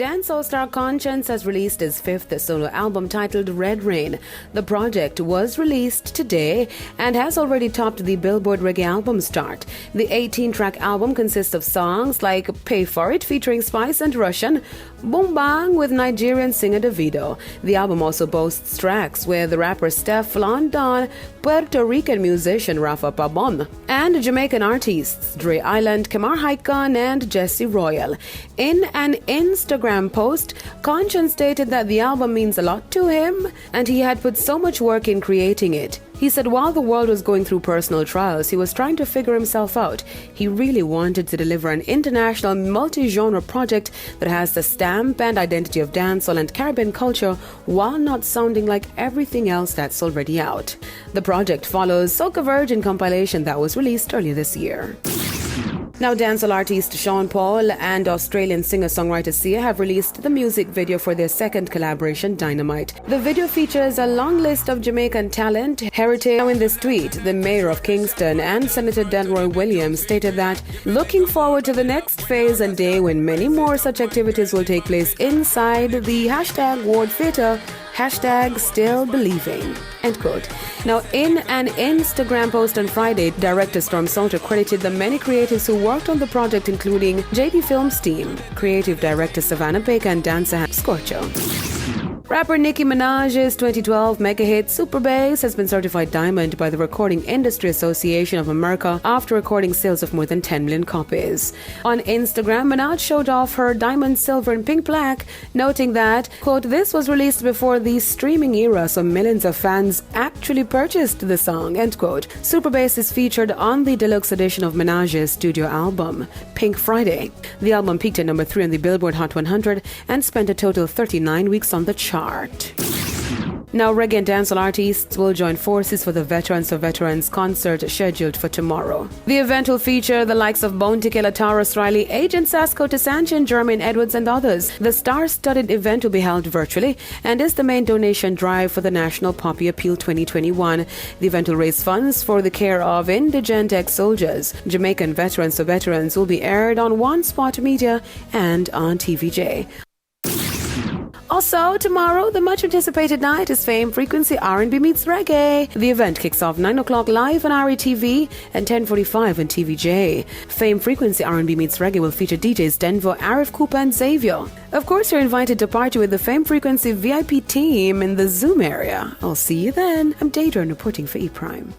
Dancehall star Konshens has released his fifth solo album titled Red Rain. The project was released today and has already topped the Billboard Reggae Albums chart. The 18-track album consists of songs like Pay For It featuring Spice and Russian, Boom Bang with Nigerian singer Davido. The album also boasts tracks with the rapper Stefflon Don, Puerto Rican musician Rafa Pabon, and Jamaican artists Dre Island, Kamar Haikon, and Jesse Royal. In an Instagram post, Konshens stated that the album means a lot to him and he had put so much work in creating it. He said while the world was going through personal trials, he was trying to figure himself out. He really wanted to deliver an international multi-genre project that has the stamp and identity of dancehall and Caribbean culture while not sounding like everything else that's already out. The project follows Soca Virgin compilation that was released earlier this year. Now, dancehall artist Sean Paul and Australian singer-songwriter Sia have released the music video for their second collaboration, Dynamite. The video features a long list of Jamaican talent, heritage. Now, in this tweet, the mayor of Kingston and Senator Delroy Williams stated that, looking forward to the next phase and day when many more such activities will take place inside the hashtag Ward Theatre, hashtag still believing, end quote. Now, in an Instagram post on Friday, director Storm Salter credited the many creatives who worked on the project, including JD Films team, creative director Savannah Baker, and dancer Scorcho. Rapper Nicki Minaj's 2012 mega hit Super Bass has been certified diamond by the Recording Industry Association of America after recording sales of more than 10 million copies. On Instagram, Minaj showed off her diamond, silver, and pink plaque, noting that, quote, this was released before the streaming era, so millions of fans actually purchased the song, end quote. Super Bass is featured on the deluxe edition of Minaj's studio album, Pink Friday. The album peaked at number 3 on the Billboard Hot 100 and spent a total of 39 weeks on the chart. Now, reggae and dancehall artists will join forces for the Veterans of Veterans concert scheduled for tomorrow. The event will feature the likes of Bounty Killer, Taurus Riley, Agent Sasko, Tasanchin, Jermaine Edwards, and others. The star-studded event will be held virtually and is the main donation drive for the National Poppy Appeal 2021. The event will raise funds for the care of indigent ex-soldiers. Jamaican Veterans of Veterans will be aired on One Spot Media and on TVJ. Also, tomorrow, the much-anticipated night is Fame Frequency R&B Meets Reggae. The event kicks off 9 o'clock live on RETV and 10:45 on TVJ. Fame Frequency R&B Meets Reggae will feature DJs Denver, Arif Cooper, and Xavier. Of course, you're invited to party with the Fame Frequency VIP team in the Zoom area. I'll see you then. I'm Daedra reporting for ePrime.